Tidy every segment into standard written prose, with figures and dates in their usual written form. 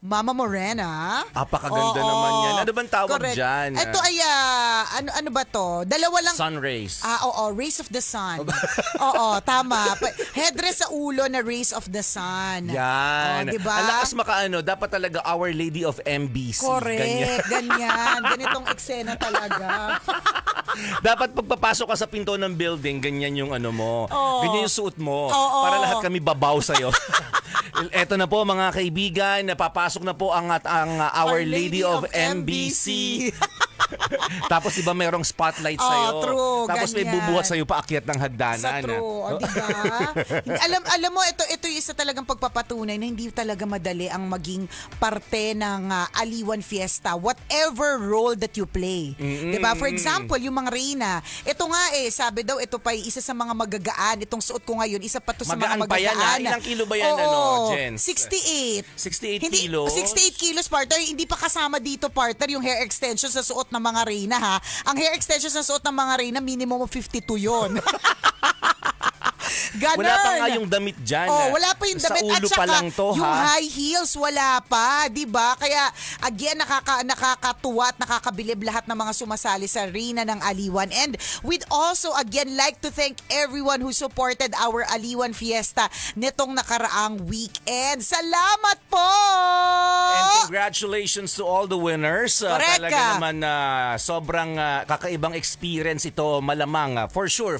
Mama Morena. Apakaganda naman yan. Ano bang tawag dyan? Ito ay, ano ba to? Dalawa lang. Sun rays. Oo, rays of the sun. Oo, tama. Headdress sa ulo na rays of the sun. Yan. Diba? Ang lakas makaano, dapat talaga Our Lady of MBC. Correct. Ganyan. Ganitong eksena talaga. Dapat pagpapasok ka sa pinto ng building, ganyan yung ano mo. Ganyan yung suot mo. Para lahat kami babaw sa'yo. Eto na po mga kaibigan, napapasok na po ang Our Lady of MBC. Tapos diba merong spotlight sa'yo. True, tapos ganyan. may bubuhat sa'yo paakyat ng hagdanan. Sa true, diba? alam mo, ito yung isa talagang pagpapatunay na hindi talaga madali ang maging parte ng Aliwan Fiesta. Whatever role that you play. Diba? For example, yung mga reyna, ito nga sabi daw, ito pa isa sa mga magagaan. Itong suot ko ngayon, isa pa to sa mga magagaan. Magaan pa yan, Ilang kilo ba yan, Jens? 68. 68 kilos? 68 kilos, partner. Hindi pa kasama dito, partner, yung hair extensions sa suot ng mga reyna, ha? Ang hair extensions na suot ng mga reyna, minimum of 52 yun. Ganon. Wala pa nga yung damit dyan. Wala pa yung damit. Sa ulo at saka, pa lang to, yung high heels, wala pa. Diba? Kaya, again, nakakatuwa at nakakabilib lahat ng mga sumasali sa Reyna ng Aliwan. And we'd also, again, like to thank everyone who supported our Aliwan Fiesta nitong nakaraang weekend. Salamat po! And congratulations to all the winners. Correct. Talaga naman sobrang kakaibang experience ito, malamang. For sure.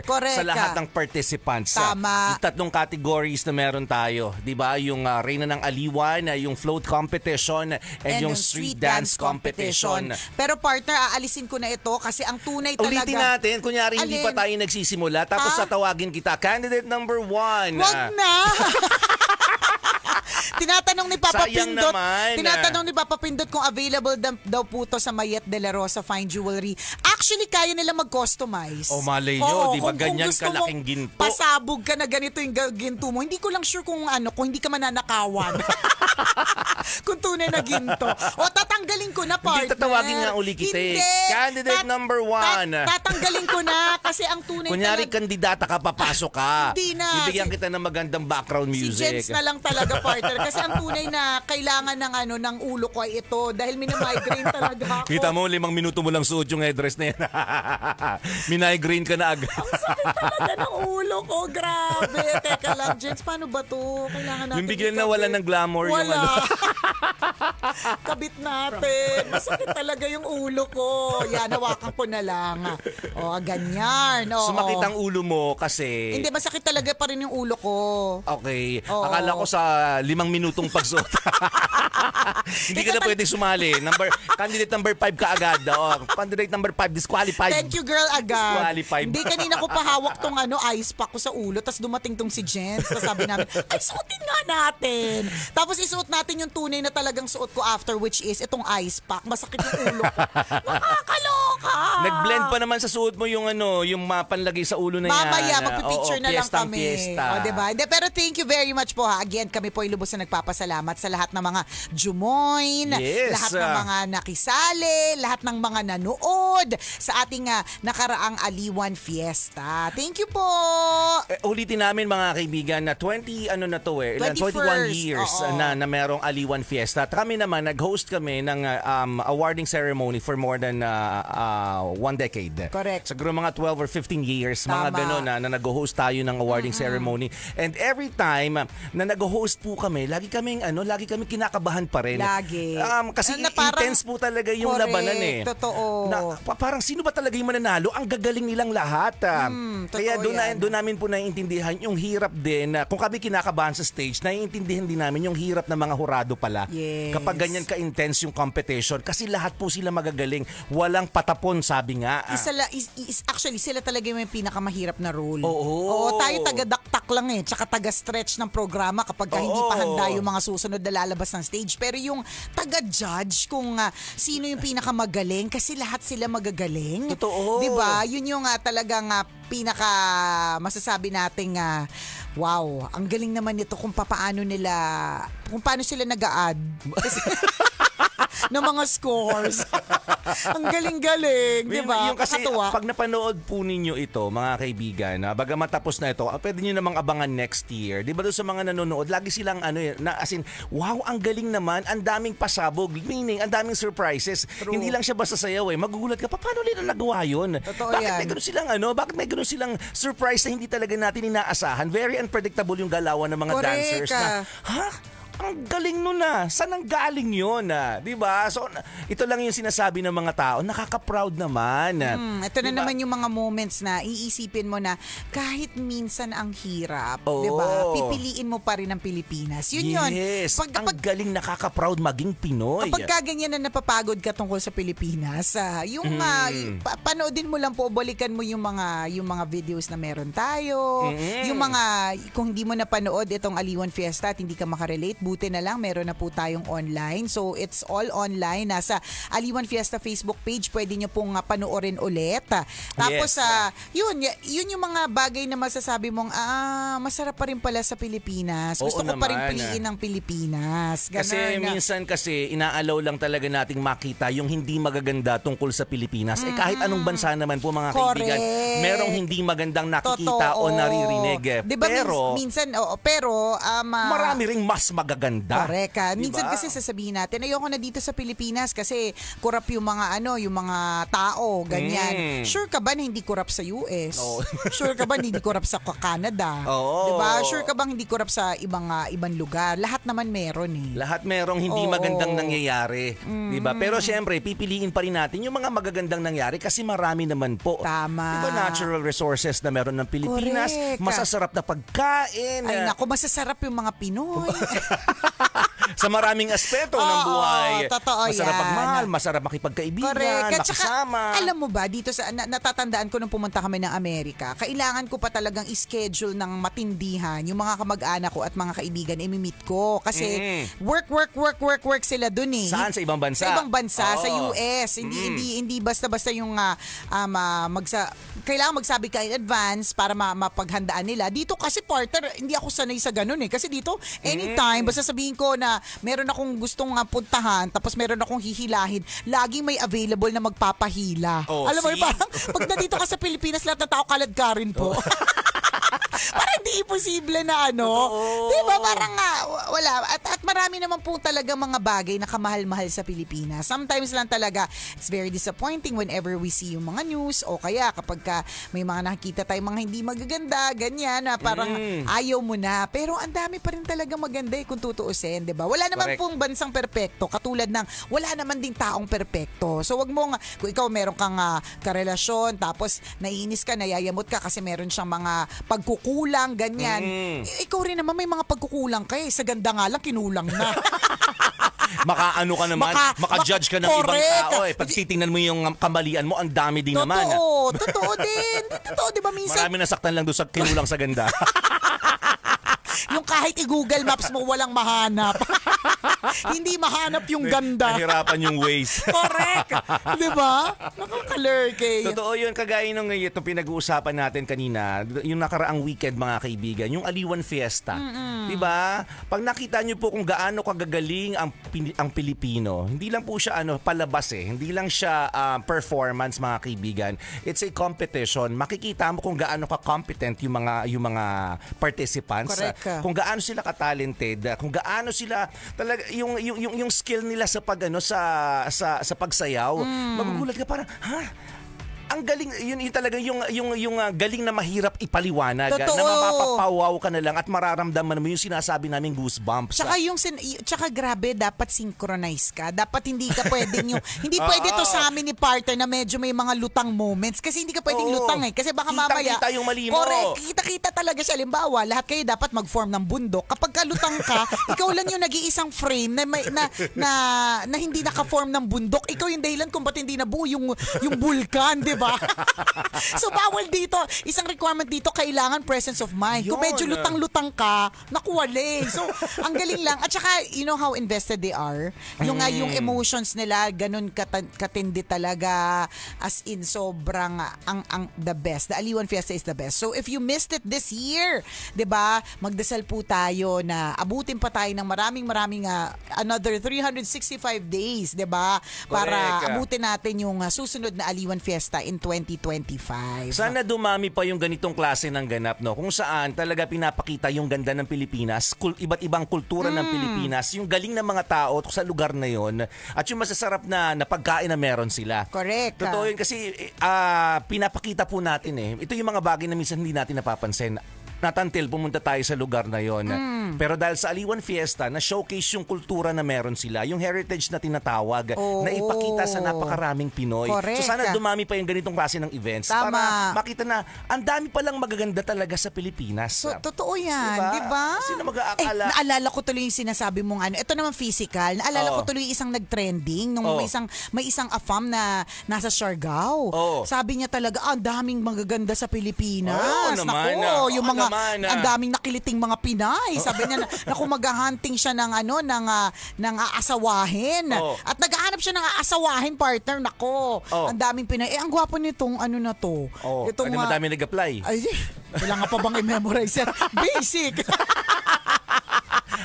Correct. Sa lahat ng participants. Tama. Yung tatlong categories na meron tayo. Diba? Yung Reyna ng Aliwan, yung float competition, and yung street dance competition. Pero partner, aalisin ko na ito kasi ang tunay talaga. Ulitin natin. Kunyari hindi pa tayo nagsisimula. Tapos tatawagin kita. Candidate number 1. Wag na! Tinatanong ni Papa Pindot kung available daw po to sa Mayet de la Rosa Fine Jewelry. Actually, kaya nila mag-customize. Malay nyo, di ba ganyan kalaking ginto? Pasabog ka na ganito yung ginto mo. Hindi ko lang sure kung hindi ka mananakawan. Kung tunay na ginto. Tatanggalin ko na, partner. Hindi tatawagin nga uli kita. Candidate number 1. Tatanggalin ko na kasi ang tunay kunyari kandidata ka, papasok ka. Hindi na. Bibigyan kita ng magandang background music. Si Jens na lang talaga, partner. Kasi ang tunay na kailangan ng ulo ko ay ito dahil minamigraine talaga ako. Kita mo, 5 minuto mo lang suot yung headdress na yan. Minigraine ka na agad. Ang sakit talaga ng ulo ko. Grabe. Teka lang, Jens, paano ba to? Kailangan natin yung bigyan na wala ng glamour. Wala. Yung ano. Kabit natin. Masakit talaga yung ulo ko. Yan, hawakan ko na lang. Ganyan. Sumakit ang ulo mo kasi... Hindi, masakit talaga pa rin yung ulo ko. Okay. Akala ko sa 5 minutong pagsuot. Hindi ka na pwedeng sumali. Candidate number 5 ka agad. Candidate number 5, disqualified. Thank you, girl, agad. Disqualified. Hindi, kanina ko pa hawak tong ice pack ko sa ulo, tapos dumating tong si Jens. Tapos sabi namin, ay, suotin nga natin. Tapos isuot natin yung tunay na talagang suot ko after, which is itong ice pack. Masakit yung ulo ko. Nakakaloka. Nag-blend pa naman sa suot mo yung panlagay sa ulo na yan. Mamaya, magpipicture na lang kami. Fiesta. Diba? Pero thank you very much po, ha. Again, kami po ay lubos na nagpapasalamat sa lahat ng mga jumoin, lahat ng mga nakisali, lahat ng mga nanood sa ating nakaraang Aliwan Fiesta. Thank you po. Ulitin namin mga kaibigan na 21 years na merong Aliwan Fiesta. At kami naman, nag-host kami ng awarding ceremony for more than 1 decade. Correct. Siguro mga 12 or 15 years, mga gano'n na nag-host tayo ng awarding ceremony. And every time na nag-host po kami, lagi kami kinakabahan pa rin. Lagi. Kasi intense po talaga yung labanan eh. Totoo. Parang sino ba talaga yung mananalo? Ang gagaling nilang lahat. Kaya doon namin po naiintindihan yung hirap din. Kung kami kinakabahan sa stage, naiintindihan din namin yung hirap ng mga hurado pala. Yes. Kapag ganyan ka-intense yung competition. Kasi lahat po sila magagaling. Walang patapon, sabi nga. Actually, sila talaga yung pinakamahirap na role. Oo. Tayo taga-daktak lang tsaka taga-stretch ng programa kapag hindi pa handa yung mga susunod na lalabas ng stage. Pero yung taga-judge kung sino yung pinakamagaling kasi lahat sila magagaling. Totoo. Diba? Yun yung talagang pinaka masasabi nating wow, ang galing naman nito kung paano sila nag-a-add. ng mga scores. Ang galing-galing, di ba? Yung kasi, Nakatuwa. pag napanood po ninyo ito, mga kaibigan, baga matapos na ito, pwede nyo namang abangan next year. Di ba doon sa mga nanonood, lagi silang as in, wow, ang galing naman, ang daming pasabog, meaning, ang daming surprises. True. Hindi lang siya basta sayaw Magugulat ka, paano nila nagawa yun? Totoo bakit yan. may ganun silang bakit may ganun silang surprise na hindi talaga natin inaasahan? Very unpredictable yung galawan ng mga dancers na, ang galing nun saan ang galing yun di ba? So, ito lang yung sinasabi ng mga tao, nakaka-proud naman. Ito na naman yung mga moments na iisipin mo na kahit minsan ang hirap, di ba? Pipiliin mo pa rin ang Pilipinas. Yun yun. Yes, ang galing, nakaka-proud maging Pinoy. Kapag ganyan na napapagod ka tungkol sa Pilipinas, panoodin mo lang po, balikan mo yung mga videos na meron tayo, yung mga, kung hindi mo napanood itong Aliwan Fiesta at hindi ka makarelate, buti na lang, meron na po tayong online. So, it's all online. Nasa Aliwan Fiesta Facebook page, pwede nyo pong panoorin ulit. Tapos, yun yung mga bagay na masasabi mong, masarap pa rin pala sa Pilipinas. Gusto ko pa rin piliin ng Pilipinas. Ganun. Kasi minsan inaalaw lang talaga nating makita yung hindi magaganda tungkol sa Pilipinas. Kahit anong bansa naman po, mga kaibigan, merong hindi magandang nakikita o naririnig. Diba, pero, minsan, marami ring mas magaganda. Correct. Minsan kasi sasabihin natin, ayoko na dito sa Pilipinas kasi kurap yung mga yung mga tao, ganyan. Sure ka ba na hindi kurap sa US? Sure ka ba hindi kurap sa Canada? Diba? Sure ka bang hindi kurap sa ibang lugar? Lahat naman meron Lahat merong hindi magandang nangyayari. Diba? Pero syempre, pipiliin pa rin natin yung mga magagandang nangyari kasi marami naman po. Tama. Diba, natural resources na meron ng Pilipinas, masasarap na pagkain. Ay naku, masasarap yung mga Pinoy. Sa maraming aspeto ng buhay. Totoo masarap yan. magmahal, masarap makipagkaibigan, makisama. Alam mo ba, dito sa natatandaan ko nung pumunta kami ng Amerika, kailangan ko pa talagang i-schedule ng matindihan yung mga kamag-anak ko at mga kaibigan i-meet ko. Kasi work sila dun Saan? Sa ibang bansa? Sa ibang bansa, sa US. Hindi basta-basta yung kailangan magsabi ka in advance para mapaghandaan nila. Dito kasi partner, hindi ako sanay sa ganun Kasi dito, anytime, basta sabihin ko na meron akong gustong puntahan, tapos meron akong hihilahin, laging may available na magpapahila. Alam mo, parang pag nandito ka sa Pilipinas, lahat ng tao kalad ka rin po. Parang hindi imposible na diba? Parang wala. At marami naman po talaga mga bagay na kamahal-mahal sa Pilipinas. Sometimes lang talaga, it's very disappointing whenever we see yung mga news o kaya kapag may mga nakikita tayong mga hindi magaganda, ganyan, na parang ayaw mo na. Pero ang dami pa rin talaga maganda kung tutuusin, diba? Wala naman pong bansang perpekto. Katulad ng wala naman ding taong perpekto. So wag mong, kung ikaw meron kang karelasyon, tapos naiinis ka, nayayamot ka kasi meron siyang mga pagkukulang, ganyan. Ikaw rin naman may mga pagkukulang ka Sa ganda nga lang, kinulang na. Maka-ano ka naman, maka-judge ka ng ibang tao Pag titingnan mo yung kamalian mo, ang dami din naman. Totoo din. Totoo, di ba minsan? Marami nasaktan lang doon sa kinulang sa ganda. Yung kahit i-Google Maps mo, walang mahanap. Hindi mahanap yung ganda. Nahirapan yung ways. Correct. Diba? Nakakalurkay. Totoo yun. Kagaya nung ito pinag-uusapan natin kanina, yung nakaraang weekend, mga kaibigan, yung Aliwan Fiesta. Diba? Pag nakita nyo po kung gaano kagagaling ang Pilipino, hindi lang po siya palabas Hindi lang siya performance, mga kaibigan. It's a competition. Makikita mo kung gaano ka-competent yung mga participants. Correct. Kung gaano sila ka-talented, kung gaano sila talaga yung skill nila sa sa pagsayaw. Magugulat ka parang, ang galing, yun talaga yung galing na mahirap ipaliwanag. Totoo. Na mapapawaw ka na lang at mararamdaman mo yung sinasabi naming goosebumps. Tsaka grabe, dapat synchronize ka. Dapat hindi ka pwedeng hindi pwede to sa amin ni partner na medyo may mga lutang moments. Kasi hindi ka pwedeng lutang Kasi baka mamaya. Kita yung mali mo. Correct. Kita talaga siya. Halimbawa, lahat kayo dapat mag-form ng bundok. Kapag kalutang ka, ikaw lang yung nag-iisang frame na hindi naka-form ng bundok. Ikaw yung dahilan kung ba't hindi nabuo yung bulkan, di ba? ba? So bawal dito. Isang requirement dito, kailangan presence of mind. Kung medyo lutang-lutang ka, nakuwali. So ang galing lang. At saka, you know how invested they are? Yung emotions nila, ganun katindi talaga. As in, sobrang ang the best. The Aliwan Fiesta is the best. So if you missed it this year, 'di ba? Magdasal po tayo na abutin pa tayo ng maraming another 365 days, 'di ba? Para abutin natin yung susunod na Aliwan Fiesta in 2025. Sana dumami pa yung ganitong klase ng ganap, no? Kung saan talaga pinapakita yung ganda ng Pilipinas, iba't ibang kultura ng Pilipinas, yung galing ng mga tao sa lugar na yon, at yung masasarap na pagkain na meron sila. Correct. Totoo yun kasi pinapakita po natin Ito yung mga bagay na minsan hindi natin napapansin. Not until pumunta tayo sa lugar na yon. Pero dahil sa Aliwan Fiesta, na-showcase yung kultura na meron sila, yung heritage na tinatawag, na ipakita sa napakaraming Pinoy. Correct. So sana dumami pa yung ganitong klase ng events. Tama. Para makita na ang dami palang magaganda talaga sa Pilipinas. So, totoo yan, diba? Sino mag-aakala? Naalala ko tuloy yung sinasabi mong ito naman physical. Naalala ko tuloy isang nag-trending nung may isang AFAM na nasa Siargao. Sabi niya talaga, ang daming magaganda sa Pilipinas. Nako, yung mga ang daming nakiliting mga Pinay. Sabi niya na kung mag-hunting siya ng aasawahin. At naghahanap siya ng aasawahin, partner. Nako, ang daming Pinay. Ang gwapo nitong na to. Itong madami nag-apply. Ay, wala nga pa bang i-memorize yan? Basic.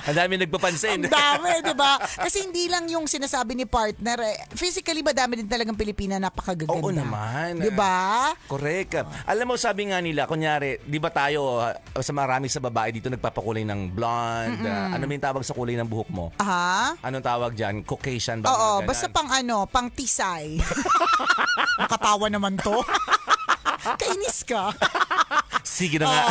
Ang dami nagpapansin. Ang dami, di ba? Kasi hindi lang yung sinasabi ni partner. Physically, madami din talagang Pilipina napakagaganda. Oo naman. Di ba? Correct. Alam mo, sabi nga nila, kunyari, di ba tayo, sa marami sa babae dito nagpapakulay ng blonde. Ano may tawag sa kulay ng buhok mo? Aha. Anong tawag dyan? Caucasian ba? Oo, basta pang tisay. Nakatawa naman to. Kainis ka. Sige na nga.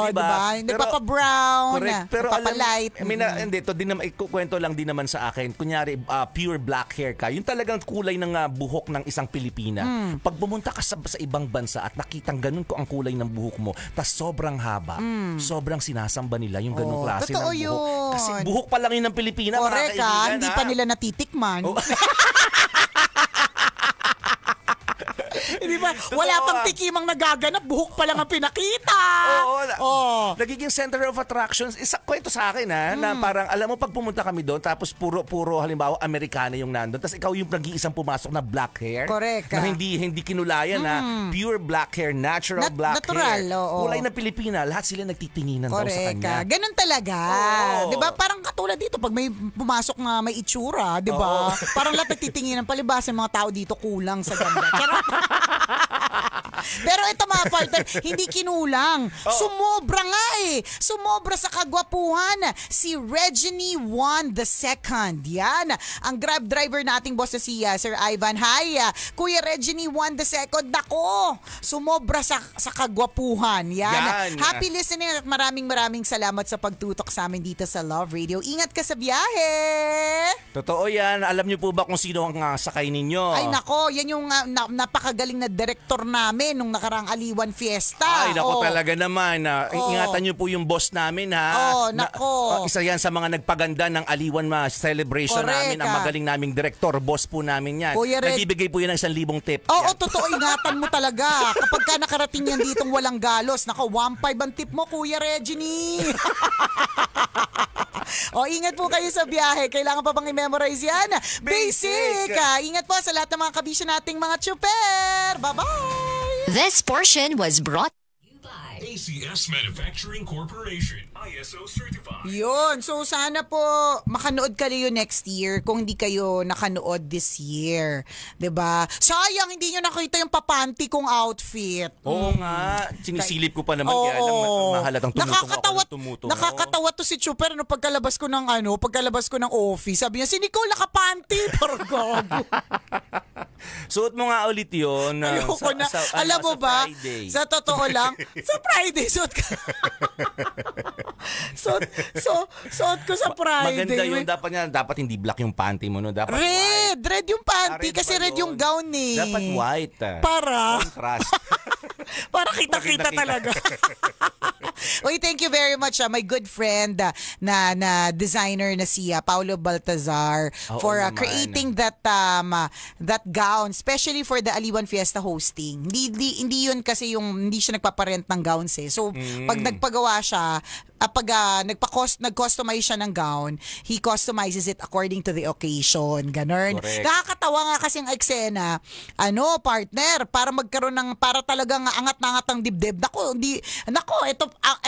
Diba? Nagpapa-brown, correct. Pero nagpapa-light. Hindi, ito din naman, ikukwento lang din naman sa akin. Kunyari, pure black hair ka. Yung talagang kulay ng buhok ng isang Pilipina. Pag bumunta ka sa ibang bansa at nakitang ganun ko ang kulay ng buhok mo, tas sobrang haba, sobrang sinasamba nila yung ganung klase ng buhok. Yun. Kasi buhok pa lang yun ng Pilipina. Correct, hindi pa nila natitikman. Di ba? Wala pang tikimang nagaganap, buhok pa lang ang pinakita. Nagiging center of attractions. Kwento sa akin na parang alam mo pag pumunta kami doon tapos puro halimbawa Amerikana yung nandun tapos ikaw yung nag-iisang pumasok na black hair. Correct. Na hindi kinulayan pure black hair, natural black natural, hair. Kulay na Pilipina, lahat sila nagtitinginan daw sa kanya. Ganun talaga. Di ba? Parang katulad dito pag may pumasok na may itsura, di ba? Parang lahat nagtitinginan, palibasa mga tao dito kulang sa ganda. Pero ito mga partner, hindi kinulang. Sumobra nga Sumobra sa kagwapuhan si Reggie Juan II. Yan. Ang Grab driver nating boss na si Sir Ivan. Hi, Kuya Reggie Juan II. Nako, sumobra sa kagwapuhan. Yan. Happy listening at maraming salamat sa pagtutok sa amin dito sa Love Radio. Ingat ka sa biyahe. Totoo yan. Alam niyo po ba kung sino ang sakay ninyo? Ay nako, yan yung napakagaling na direktor namin nung nakarang Aliwan Fiesta. Ay nako, talaga naman. Ingatan niyo po yung boss namin nako. Isa yan sa mga nagpaganda ng Aliwan celebration namin. Ang magaling naming direktor, boss po namin yan. Nagbibigay po yan ng 1,000 tip. Oo, totoo. Ingatan mo talaga. Kapag ka nakarating yan ditong walang galos, nako, 1,500 ang tip mo, Kuya Reggie. Ingat po kayo sa biyahe. Kailangan pa bang i-memorize yan? Basic! Ingat po sa lahat ng mga kabisyo nating mga chuper. Bye-bye! This portion was brought by ACS Manufacturing Corporation. ISO certified. Yun. So, sana po makanood kayo next year kung hindi kayo nakanood this year. 'Di ba? Sayang, hindi nyo nakita yung papanty kong outfit. Oo nga. Sinisilip ko pa naman. Kaya lang mahalatang tumutungo. Nakakatawa to si Chuper pagkalabas ko ng office. Sabi niya, si Nicole nakapanty. Parang gago. Suot mo nga ulit yun. Ayoko na. Alam mo ba, Friday. sa totoo lang, sa Friday, suot ka. Suot ko sa Friday. Maganda yun. Dapat hindi black yung panty mo. No? Dapat red. white. Red yung panty kasi red yung gown eh. Dapat white. Para. Contrast. Para kita-kita talaga. Uy, thank you very much, my good friend na designer na si Paolo Baltazar for creating that gown, especially for the Aliwan Fiesta hosting. Hindi yun kasi hindi siya nagpaparent ng gowns eh. So, pag nagpagawa siya, pag nag-customize siya ng gown, he customizes it according to the occasion. Ganun. Nakakatawa nga kasi ang eksena, partner, para talagang angat na angat ang dibdib.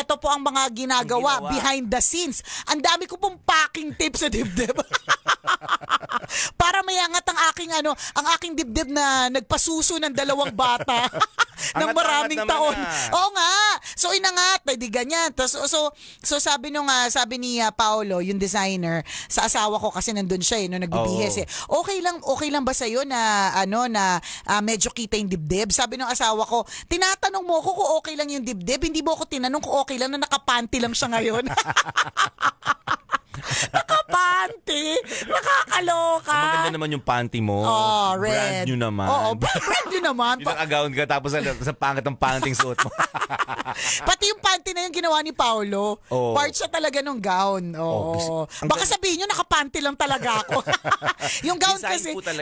Ito po ang mga ginagawa behind the scenes. Ang dami ko pong packing tips sa dibdib. Para may angat ang aking dibdib na nagpasuso ng 2 bata ng maraming taon. Oo nga. So inangat, di ganyan. So sabi ni Paolo, yung designer, sa asawa ko kasi nandun siya nung nagbibihis okay lang ba sa'yo na medyo kita yung dibdib? Sabi ng asawa ko, tinatanong mo ko kung okay lang yung dibdib, hindi mo ko tinanong kung okay lang na nakapanty lang siya ngayon. Nakapanty! Nakakaloka! Maganda naman yung panty mo. Red. Brand new naman. Oo, brand new naman. Yung naka-gown ka tapos sa pangit ang panting suot mo. Pati yung panty na yung ginawa ni Paolo, part siya talaga ng gown. Baka sabihin nyo, nakapanty lang talaga ako. Yung gown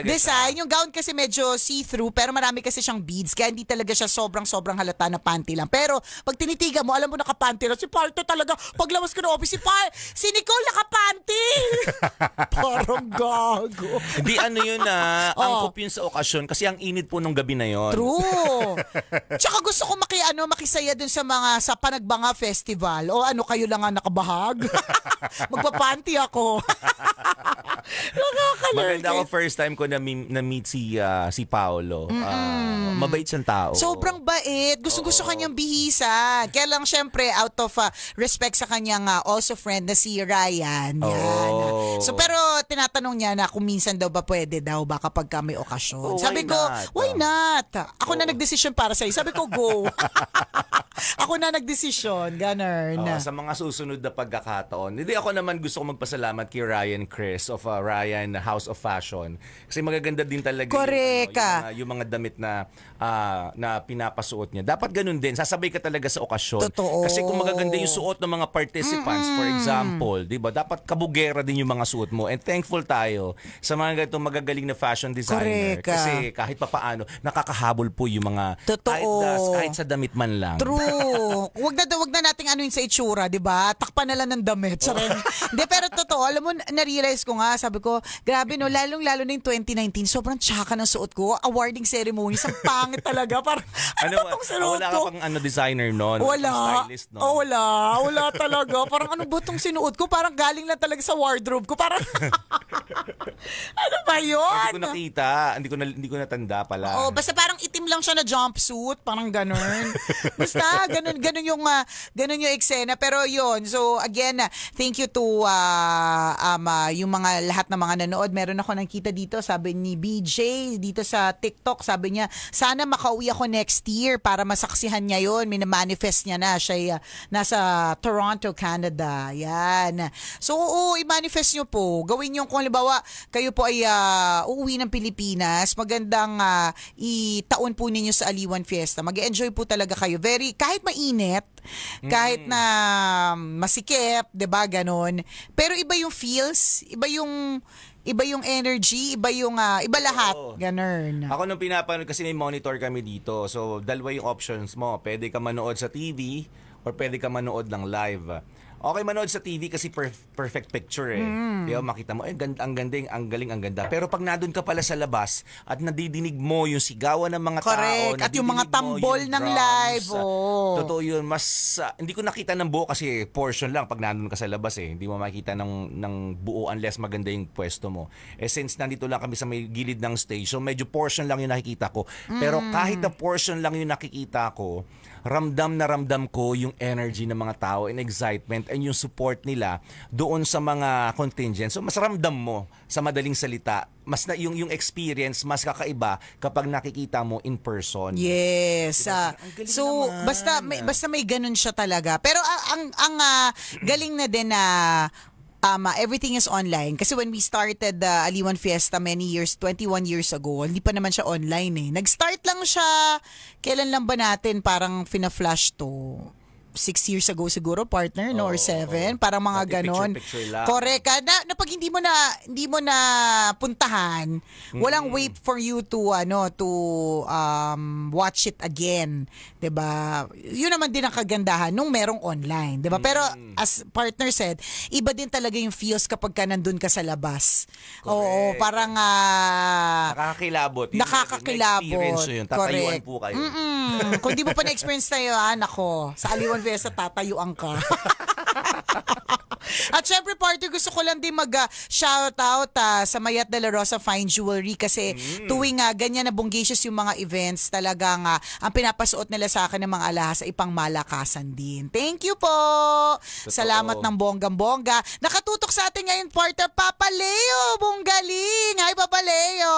design, yung gown kasi medyo see-through, pero marami kasi siyang beads, kaya hindi talaga siya sobrang halata na panty lang. Pero pag tinitigan mo, alam mo nakapanty lang. Si Parto talaga, paglawas ko ng office, si Nicole nakapanty! Parang gago. Hindi yun angkop yun sa okasyon kasi ang init po nung gabi na yun. True. Tsaka gusto ko makisaya dun sa Panagbanga Festival. O kayo lang ang nakabahag? Magpapanty ako. Maganda ako first time ko na-meet si Paolo. Mabait siyang tao. Sobrang bait. Gusto kanyang bihisan. Kaya lang syempre out of respect sa kanyang also friend na si Ryan. Yan. So pero tinatanong niya na kung minsan daw ba pwede daw ba kapag may okasyon. Sabi ko, why not? Ako na nagdesisyon para sa'yo. Sabi ko, go. Ako na nagdesisyon. Ganun. Sa mga susunod na pagkakataon. Hindi ako naman gusto ko magpasalamat kay Ryan Chris of Ryan House of Fashion. Kasi magaganda din talaga yung mga damit na pinapasuot niya. Dapat ganun din. Sasabay ka talaga sa okasyon. Totoo. Kasi kung magaganda yung suot ng mga participants, for example, di ba? Dapat kabugera din yung mga suot mo. And thankful tayo sa mga ganitong magagaling na fashion designer. Kasi kahit papaano, nakakahabol po yung mga kahit sa damit man lang. True. Wag na nating yun sa itsura, di ba? Takpan na lang ng damit. Hindi, pero totoo. Alam mo, na-realize ko nga, sabi ko, grabe no, lalong-lalo na yung 2019, sobrang tsaka ng suot ko. Awarding ceremony, isang pangit talaga. Parang, ba itong sinuot ko? Wala ka pang designer noon? Wala. Stylist noon? Wala talaga. Parang ano ba itong sinuot ko? Parang galing lang talaga sa wardrobe ko. Parang, ano ba yun? Hindi ko nakita. Hindi ko natanda pala. Basta parang itim lang siya na jumpsuit. Parang ganun. Basta, ganun yung eksena. Pero yun, so again, thank you to yung mga lahat ng mga nanood. Meron ako nakita dito, sabi ni BJ dito sa TikTok, sabi niya, sana makauwi ako next year para masaksihan niya yun. Minamanifest niya na. Siya nasa Toronto, Canada. Yan. So, i-manifest nyo po. Gawin nyo kung halimbawa, kayo po ay uuwi ng Pilipinas, magandang itaon po ninyo sa Aliwan Fiesta. Mag-enjoy po talaga kayo. Kahit mainit, kahit na masikip, 'di ba, ganon. Pero iba yung feels, iba yung energy, iba lahat, ganun. Ako nung pinapanood kasi may monitor kami dito. So, dalawa yung options mo. Pwede ka manood sa TV or pwede ka manood ng live. Okay, manood sa TV kasi perfect picture eh. Kaya makita mo, ang ganda, ang galing, ang ganda. Pero pag nandun ka pala sa labas at nadidinig mo yung sigawan ng mga tao, at yung mga tambol ng live. Totoo yun. Mas, hindi ko nakita ng buo kasi portion lang pag nandun ka sa labas eh. Hindi mo makita ng buo unless maganda yung pwesto mo. Since nandito lang kami sa may gilid ng stage, so medyo portion lang yung nakikita ko. Pero kahit na portion lang yung nakikita ko, ramdam na ramdam ko yung energy ng mga tao and excitement and yung support nila doon sa mga contingents. So mas ramdam mo, sa madaling salita, mas na yung experience mas kakaiba kapag nakikita mo in person. Yes. Diba? So basta may ganun siya talaga. Pero ang galing na din na everything is online. Kasi when we started the Aliwan Fiesta many years, 21 years ago, hindi pa naman siya online eh. Nag-start lang siya, kailan lang ba natin parang fina-flash to? 6 years ago siguro, partner, no? Or 7. Parang mga ganon. Picture lang. Correct. Na pag hindi mo na puntahan, walang wait for you to watch it again. 'Di ba? Yun naman din ang kagandahan nung merong online, 'di ba? Pero as partner said, iba din talaga yung feels kapag ka nandun ka sa labas. Oo, parang nakakakilabot. Nakakakilabot. Yun. Tatayuan po kayo. Kung di mo pa na-experience tayo, nako, sa Aliwan Fiesta tatayuan ka. At syempre, partner, gusto ko lang din mag-shoutout sa Mayat de la Rosa Fine Jewelry kasi tuwing ganyan na bonggacious yung mga events, talagang ang pinapasuot nila sa akin ng mga alahas ay ipang malakasan din. Thank you po! Totoo. Salamat ng bonggang-bongga. Nakatutok sa atin ngayon, partner, Papa Leo Bunggaling! Hi, Papa Leo!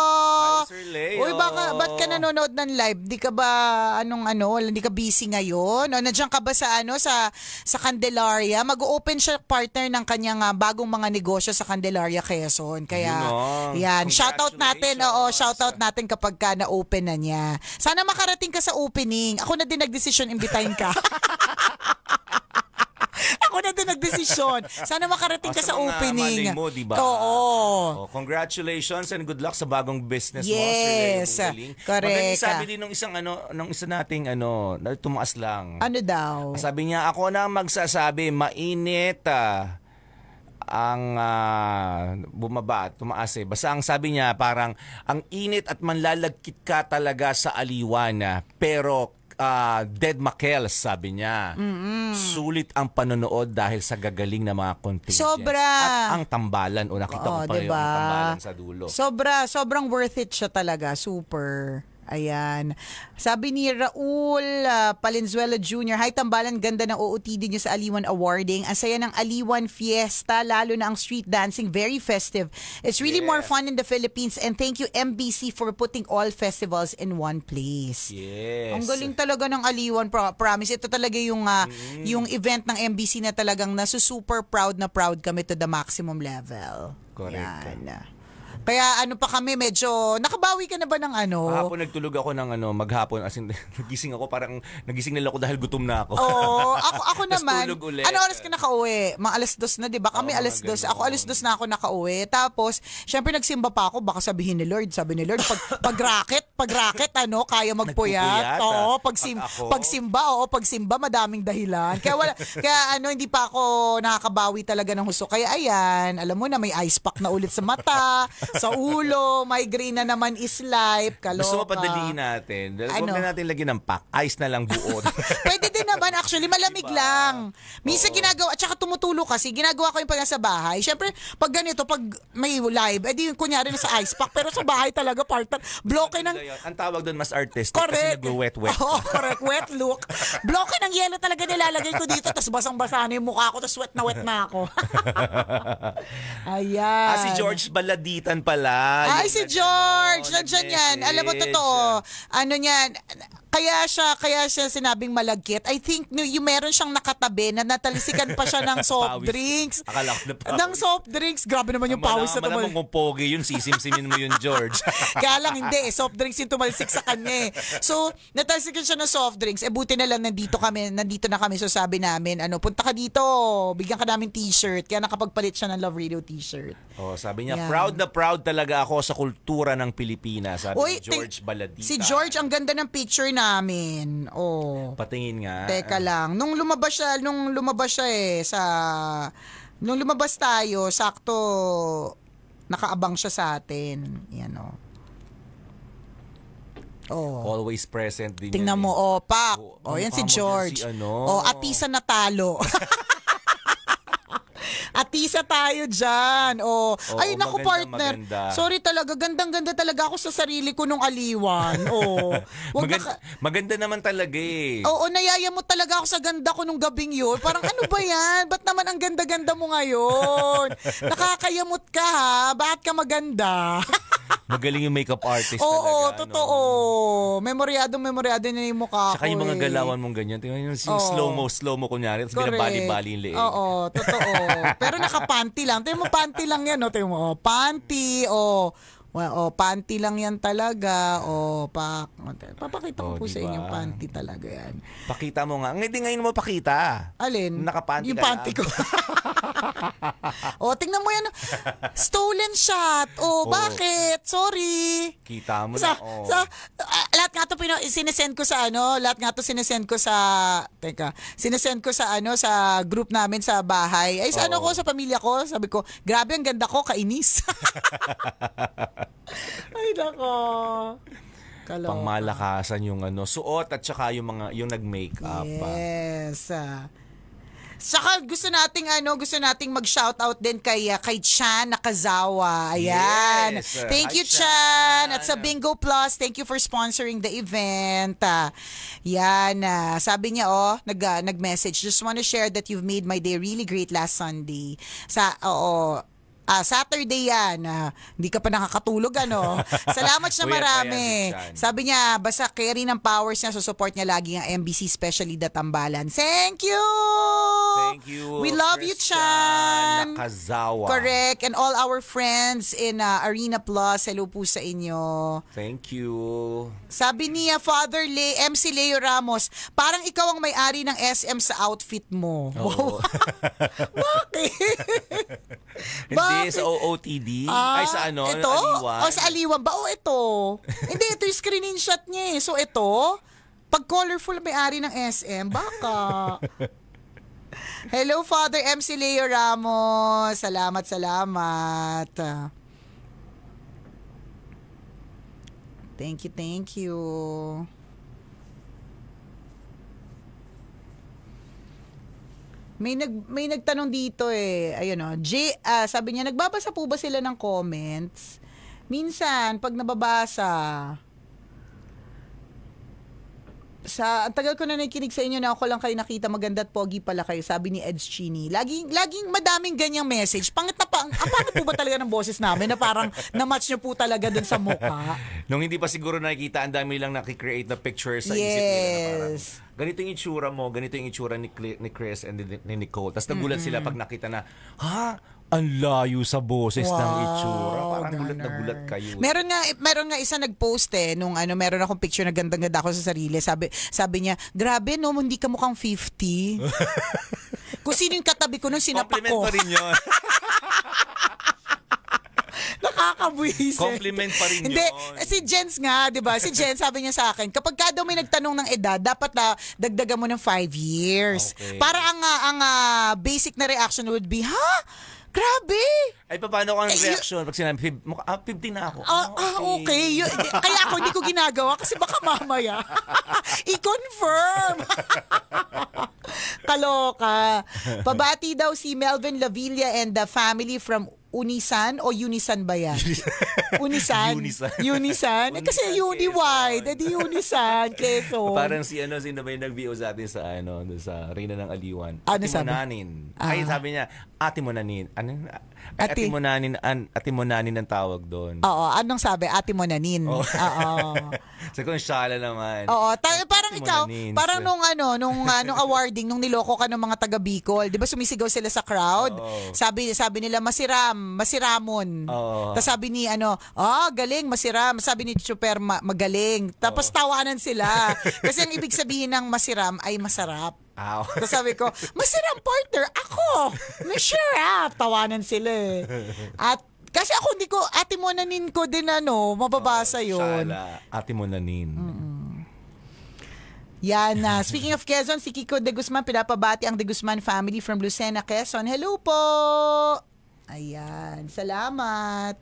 Hi, Sir Leo! Uy, ba't ka nanonood ng live? Di ka ba, hindi ka busy ngayon? O nandiyan ka ba sa Candelaria? Mag-open siya, partner, ng kanyang bagong mga negosyo sa Candelaria, Quezon. Kaya, yan. Shoutout natin. Oo, shoutout natin kapag ka na-open na niya. Sana makarating ka sa opening. Ako na din nagdesisyon, imbitahin ka. Ako na din nagdesisyon. Sana makarating ka sa opening. Mo, diba? Oo. Congratulations and good luck sa bagong business mo. Yes. Correct. Maganda sabi din nung isa nating tumaas lang. Ano daw? Sabi niya, ako na magsasabi, mainit ang bumaba, tumaas eh. Basta ang sabi niya, parang ang init at manlalagkit ka talaga sa aliwan. Pero Dead Makels, sabi niya. Sulit ang panonood dahil sa gagaling na mga contingents. Sobra. At ang tambalan. O nakita ko pa yung tambalan sa dulo. Sobrang worth it siya talaga. Super. Ayan. Sabi ni Raul Palenzuela Jr., Hi Tambalan, ganda ng OOTD niyo sa Aliwan Awarding. Ang saya ng Aliwan Fiesta, lalo na ang street dancing, very festive. It's really more fun in the Philippines and thank you MBC for putting all festivals in one place. Yes. Ang galing talaga ng Aliwan, promise. Ito talaga yung event ng MBC na talagang super proud kami to the maximum level. Correct. Yan. Kaya pa kami, medyo, nakabawi ka na ba ng Kahapon nagtulog ako ng maghapon, as in, nagising nila ako dahil gutom na ako. Oo, ako naman. Tulog ulit. Ano oras ka nakauwi? Mga 2:00 na, di ba? Kami 2:00. Ako 2:00 na ako nakauwi. Tapos, syempre nagsimba pa ako, baka sabihin ni Lord, pag racket, kaya magpuyat. Oo, pagsimba, madaming dahilan. Kaya hindi pa ako nakakabawi talaga ng husto. Kaya ayan, alam mo na, may ice pack na ulit sa mata, sa ulo, migraine na naman is life, kaloka. Gusto mo padaliin natin. Huwag na natin lagyan ng pack. Ice na lang buo. Pwede din naman, actually, malamig lang. Minsan ginagawa, at saka tumutulo kasi, ginagawa ko yung pag nasa bahay. Siyempre, pag ganito, pag may live, edi yung kunyari na sa ice pack, pero sa bahay talaga, partner, bloke ng... Ang tawag doon mas artistic correct. Kasi nag-wet-wet. Oo, correct. Wet look. Bloke ng yelo talaga nilalagay ko dito, tapos basang-basa na yung mukha ko, tapos wet na ako. Ayan. Si George Baladitan pala. Ay, si George! Nandiyan yan. Alam mo, totoo. Niyan, kaya siya sinabing malagkit. I think yung meron siyang nakatabi na natalisikan pa siya ng soft drinks. Akala ko na pawis. Ng soft drinks. Grabe naman yung pawis na tumal. Malamang kung pogi yun, sisimsimin mo yun, George. Kaya lang hindi soft drinks yung tumalsik sa kanya So, natalisikan siya ng soft drinks. Buti na lang nandito na kami. So, sabi namin, punta ka dito. Bigyan ka namin t-shirt. Kaya nakapagpalit siya ng Love Radio t-shirt. Sabi niya, proud na proud talaga ako sa kultura ng Pilipinas. Sabi ni George Baladita. Si George, ang ganda ng picture namin. Patingin nga. Teka lang. Nung lumabas siya nung lumabas tayo, sakto nakaabang siya sa atin. Yan Always present din. Tingnan mo, Pak. Yan si George. Atisa na talo. Atisa tayo dyan. Ay, naku, partner. Maganda. Sorry talaga. Gandang-ganda talaga ako sa sarili ko nung Aliwan. Maganda naman talaga eh. Oo, nayayamot talaga ako sa ganda ko nung gabing yun. Parang ano ba yan? Ba't naman ang ganda-ganda mo ngayon? Nakakayamot ka ha? Bakit ka maganda? Magaling yung makeup artist talaga. Oo, totoo. Memoryado na yung mukha ko. Saka yung mga galawan mong ganyan. Tingnan yung slow-mo kunyari. Tapos binabali-bali yung leeg. Oo, totoo. Pero naka-panty lang. Tingnan mo, panty lang yan. Tingnan mo, panty. Well, panty lang yan talaga. Papakita ko po sa diba? inyo, panty talaga yan. Pakita mo nga. Hindi ngayon mo pakita. Alin? Nakapanty yung ka panty ko. Tingnan mo yan. Stolen shot. Bakit? Sorry. Kita mo na. Lahat nga to sinesend ko sa sinesend ko sa group namin sa bahay. Ay, sa sa pamilya ko. Sabi ko, grabe, ang ganda ko, kainis. Ay, nako. Pangmalakasan yung suot at saka yung nag-makeup. Yes. Saka gusto nating mag-shoutout din kay Chan Nakazawa. Ayan. Yes, thank you, Chan. At sa Bingo Plus, thank you for sponsoring the event. Yan. Sabi niya, nag-message. Just want to share that you've made my day really great last Sunday. Saturday yan. Hindi ka pa nakakatulog, Salamat na marami. Sabi niya, basta carry ng powers niya, support niya lagi ang MBC, especially Tambalan. Thank you! Thank you. We love you, Chan. Nakazawa. Correct. And all our friends in Arena Plus, hello po sa inyo. Thank you. Sabi niya, Father MC Leo Ramos, parang ikaw ang may-ari ng SM sa outfit mo. Oh. Bakit? Hindi, sa OOTD. Ay, sa ito? Aliwan. Sa Aliwan ba? Ito. Hindi, ito yung screenshot niya. So, ito, pag colorful may-ari ng SM, baka. Hello, Father MC Leo Ramos. Salamat. Thank you. May nagtanong dito Ayun sabi niya, nagbabasa po ba sila ng comments? Minsan, pag nababasa, ang tagal ko na nakikinig sa inyo na ako lang kayo nakita, maganda at pogi pala kayo, sabi ni Eds Chini. Laging madaming ganyang message. Pangit po ba talaga ng boses namin na parang na-match nyo po talaga dun sa mukha? Nung hindi pa siguro nakikita, ang dami lang nakikreate na pictures sa isip nila na parang, ganito yung itsura mo, ganito yung itsura ni Chris and ni Nicole. Tapos nagulat sila pag nakita na, ang layo sa boses ng itsura. Parang gulat na gulat kayo. Meron nga isa nag-post nung meron akong picture na gandang-ganda ako sa sarili. Sabi niya, grabe no, hindi ka mukhang 50. Kung sino yung katabi ko nung sinapak ko. Compliment pa rin yun. Nakakabuisit. Compliment pa rin yun. Hindi, si Jens nga, di ba? Si Jens, sabi niya sa akin, kapag daw may nagtanong ng edad, dapat dagdagan mo ng 5 years. Okay. Para ang basic na reaction would be, grabe! Ay, paano ko ang reaction pag sinabi, 50 na ako. Okay. Kaya ako hindi ko ginagawa kasi baka mamaya i-confirm. Kaloka. Pabati daw si Melvin Lavilla and the family from Unisan o Unisan ba yan? Unisan? Unisan? Kasi Uni-wide. Unisan, Quezon. Parang sino ba yung nag-VO sa atin sa sa Reyna ng Aliwan? Ate Monanin. Ay, sabi niya, Ate Monanin. Ate Monanin ang tawag doon. Oo, anong sabi? Ate Monanin. Oo. Sa kung shala naman. Oo, parang ikaw, parang nung awarding, nung niloko ka ng mga taga Bicol, 'di ba sumisigaw sila sa crowd? Sabi nila masiramon. Tapos sabi ni galing, masiram. Sabi ni Chuper, magaling. Tapos tawanan sila. Kasi ang ibig sabihin ng masiram ay masarap. Tapos sabi ko, masiram partner, ako! Masarap! Tawanan sila At kasi ako hindi ko, Ate Monanin ko din mababasa yun. Shala, Ate Monanin. Yan na. Speaking of Quezon, si Kiko De Guzman, pinapabati ang De Guzman family from Lucena, Quezon. Hello po! Ayan. Salamat.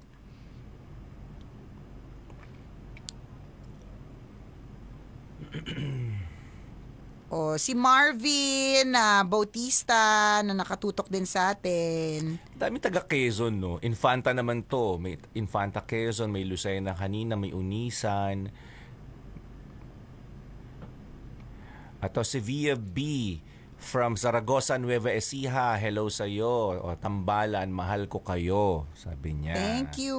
Si Marvin Bautista na nakatutok din sa atin. Dami taga Quezon, no? Infanta naman to. May Infanta Quezon, may Lucena kanina, may Unisan. Ato si Via B from Zaragoza, Nueva Ecija. Hello sa'yo. Tambalan, mahal ko kayo. Sabi niya. Thank you.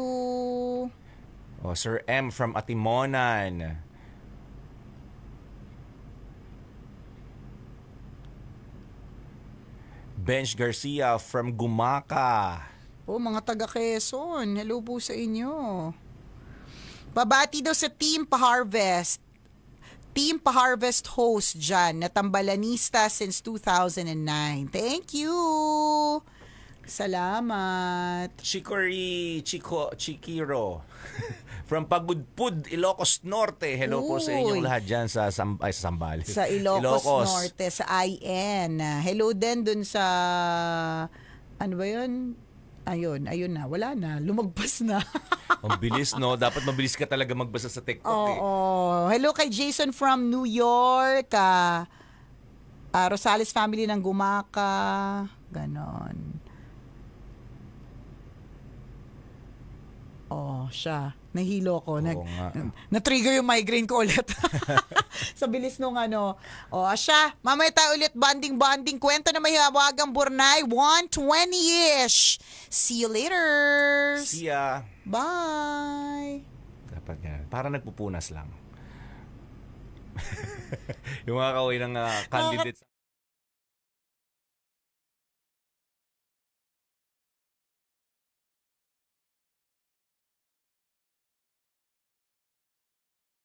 Sir M from Atimonan. Bench Garcia from Gumaca. Mga taga Quezon. Hello po sa inyo. Pabati daw sa Team Pa-Harvest. Team Pa-Harvest host dyan, na tambalanista since 2009. Thank you! Salamat. Chikiro from Pagudpud, Ilocos Norte. Hello po sa inyong lahat dyan sa Sambales. Sa Ilocos Norte, sa IN. Hello din dun sa, ano ba yun? Ayun na. Wala na. Lumagpas na. Ang bilis, no? Dapat mabilis ka talaga magbasa sa TikTok. Hello kay Jason from New York. Rosales family ng Gumaka. Ganon. Siya. Nahilo ko. Na-trigger yung migraine ko ulit. Sa bilis nung ano. Siya. Mamaya tayo ulit banding. Kwento na may hawagang Burnay. 1:20-ish. See you later. See ya. Bye. Dapat yan. Parang nagpupunas lang. Yung mga kaway ng candidates.